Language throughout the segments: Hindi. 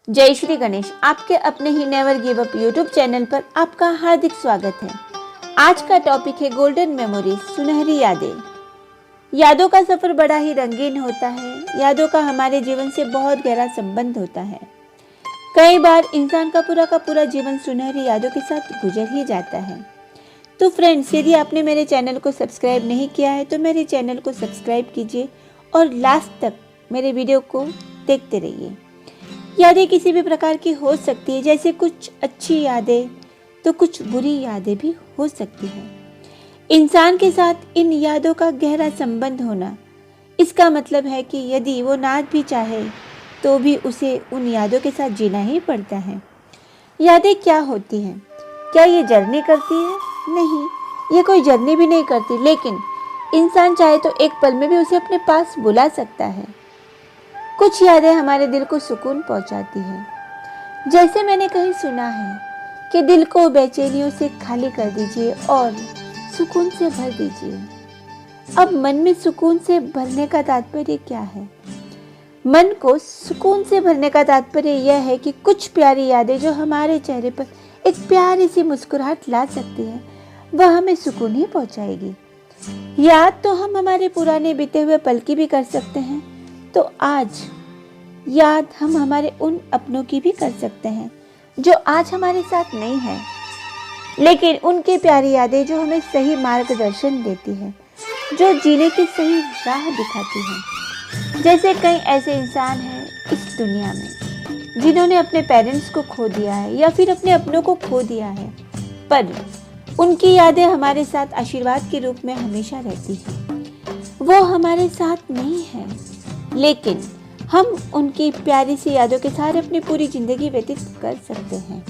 जय श्री गणेश। आपके अपने he never give up YouTube channel पर आपका हार्दिक स्वागत है। आज का टॉपिक है गोल्डन मेमोरीज, सुनहरी यादें। यादों का सफर बड़ा ही रंगीन होता है। यादों का हमारे जीवन से बहुत गहरा संबंध होता है। कई बार इंसान का पूरा जीवन सुनहरी यादों के साथ गुजर ही जाता है। तो फ्रेंड्स, यदि आपने मेरे चैनल को सब्सक्राइब नहीं किया है तो मेरे चैनल को सब्सक्राइब कीजिए और लास्ट तक मेरे वीडियो को देखते रहिए। यादें किसी भी प्रकार की हो सकती है, जैसे कुछ अच्छी यादें तो कुछ बुरी यादें भी हो सकती हैं। इंसान के साथ इन यादों का गहरा संबंध होना, इसका मतलब है कि यदि वो ना भी चाहे तो भी उसे उन यादों के साथ जीना ही पड़ता है। यादें क्या होती हैं? क्या ये जर्नी करती है? नहीं, ये कोई जर्नी भी नहीं करती, लेकिन इंसान चाहे तो एक पल में भी उसे अपने पास बुला सकता है। कुछ यादें हमारे दिल को सुकून पहुंचाती हैं। जैसे मैंने कहीं सुना है कि दिल को बेचैनियों से खाली कर दीजिए और सुकून से भर दीजिए। अब मन में सुकून से भरने का तात्पर्य क्या है? मन को सुकून से भरने का तात्पर्य यह है कि कुछ प्यारी यादें जो हमारे चेहरे पर एक प्यारी सी मुस्कुराहट ला सकती है, वह हमें सुकून ही पहुंचाएगी। याद तो हम हमारे पुराने बीते हुए पल की भी कर सकते हैं, तो आज याद हम हमारे उन अपनों की भी कर सकते हैं जो आज हमारे साथ नहीं है, लेकिन उनकी प्यारी यादें जो हमें सही मार्गदर्शन देती है, जो जीने की सही राह दिखाती है। जैसे कई ऐसे इंसान हैं इस दुनिया में जिन्होंने अपने पेरेंट्स को खो दिया है या फिर अपने अपनों को खो दिया है, पर उनकी यादें हमारे साथ आशीर्वाद के रूप में हमेशा रहती हैं। वो हमारे साथ नहीं है, लेकिन हम उनकी प्यारी सी यादों के सहारे अपनी पूरी जिंदगी व्यतीत कर सकते हैं।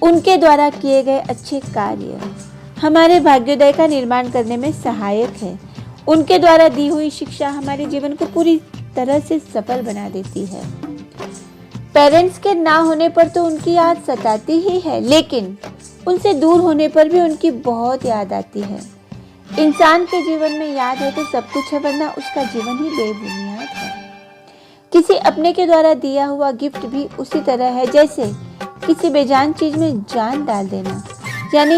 उनके द्वारा किए गए अच्छे कार्य हमारे भाग्योदय का निर्माण करने में सहायक है। उनके द्वारा दी हुई शिक्षा हमारे जीवन को पूरी तरह से सफल बना देती है। पेरेंट्स के ना होने पर तो उनकी याद सताती ही है, लेकिन उनसे दूर होने पर भी उनकी बहुत याद आती है। इंसान के जीवन में याद है तो सब कुछ है, वरना उसका जीवन ही बेबुनियाद है। किसी अपने के द्वारा दिया हुआ गिफ्ट भी उसी तरह है जैसे किसी बेजान चीज में जान डाल देना, यानी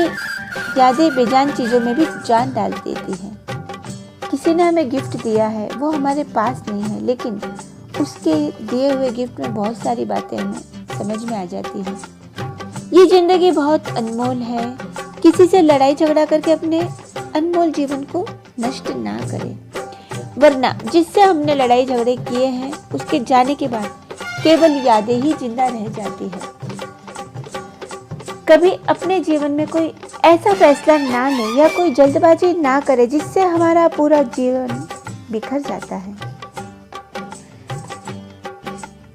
यादें बेजान चीजों में भी जान डाल देती हैं। किसी ने हमें गिफ्ट दिया है, वो हमारे पास नहीं है, लेकिन उसके दिए हुए गिफ्ट में बहुत सारी बातें हमें समझ में आ जाती हैं। ये जिंदगी बहुत अनमोल है। किसी से लड़ाई झगड़ा करके अपने अनमोल जीवन को नष्ट ना करें, वरना जिससे हमने लड़ाई झगड़े किए हैं उसके जाने के बाद केवल यादें ही जिंदा रह जाती है। कभी अपने जीवन में कोई ऐसा फैसला ना ले या कोई जल्दबाजी ना करे जिससे हमारा पूरा जीवन बिखर जाता है।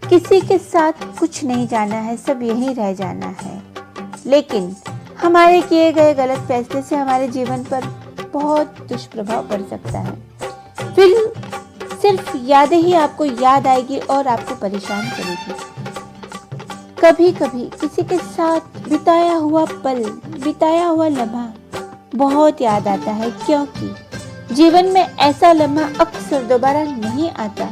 किसी के साथ कुछ नहीं जाना है, सब यहीं रह जाना है, लेकिन हमारे किए गए गलत फैसले से हमारे जीवन पर बहुत दुष्प्रभाव पड़ सकता है। फिर सिर्फ यादें ही आपको याद आएगी और आपको परेशान करेगी। कभी कभी किसी के साथ बिताया हुआ पल, बिताया हुआ लम्हा बहुत याद आता है, क्योंकि जीवन में ऐसा लम्हा अक्सर दोबारा नहीं आता,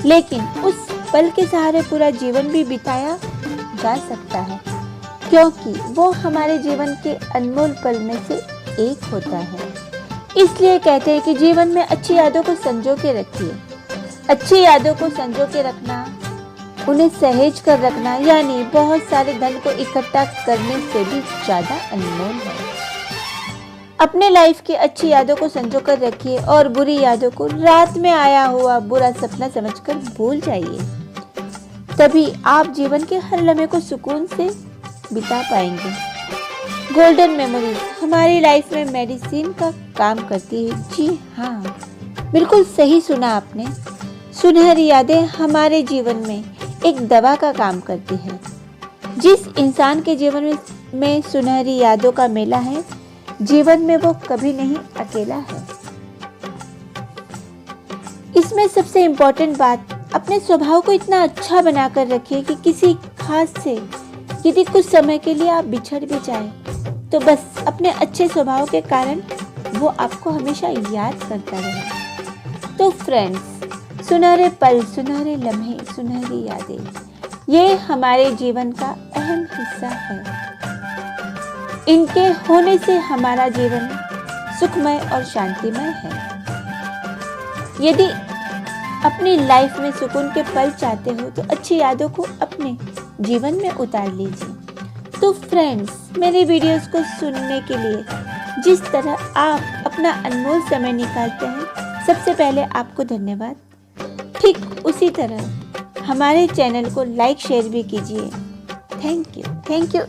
लेकिन उस पल के सहारे पूरा जीवन भी बिताया जा सकता है, क्योंकि वो हमारे जीवन के अनमोल पल में से एक होता है। इसलिए कहते हैं कि जीवन में अच्छी यादों को संजो के रखिए। अच्छी यादों को संजो के रखना, उन्हें सहेज कर रखना, यानी बहुत सारे धन को इकट्ठा करने से भी ज्यादा अनमोल है। अपने लाइफ की अच्छी यादों को संजो कर रखिए और बुरी यादों को रात में आया हुआ बुरा सपना समझकर भूल जाइए। तभी आप जीवन के हर लम्हे को सुकून से बिता पाएंगे। गोल्डन मेमोरीज हमारी लाइफ में मेडिसिन का काम करती है। जी हाँ, बिल्कुल सही सुना आपने। सुनहरी यादें हमारे जीवन में एक दवा का काम करती है। जिस इंसान के जीवन में सुनहरी यादों का मेला है, जीवन में वो कभी नहीं अकेला है। इसमें सबसे इम्पोर्टेंट बात, अपने स्वभाव को इतना अच्छा बनाकर रखिए कि किसी खास से यदि कुछ समय के लिए आप बिछड़ भी जाएं, तो बस अपने अच्छे स्वभाव के कारण वो आपको हमेशा याद करता रहे। तो फ्रेंड्स, सुनहरे पल, सुनहरे लम्हे, सुनहरी यादें, ये हमारे जीवन का अहम हिस्सा है। इनके होने से हमारा जीवन सुखमय और शांतिमय है। यदि अपनी लाइफ में सुकून के पल चाहते हो तो अच्छी यादों को अपने जीवन में उतार लीजिए। तो फ्रेंड्स, मेरे वीडियोस को सुनने के लिए जिस तरह आप अपना अनमोल समय निकालते हैं, सबसे पहले आपको धन्यवाद। ठीक उसी तरह हमारे चैनल को लाइक शेयर भी कीजिए। Thank you.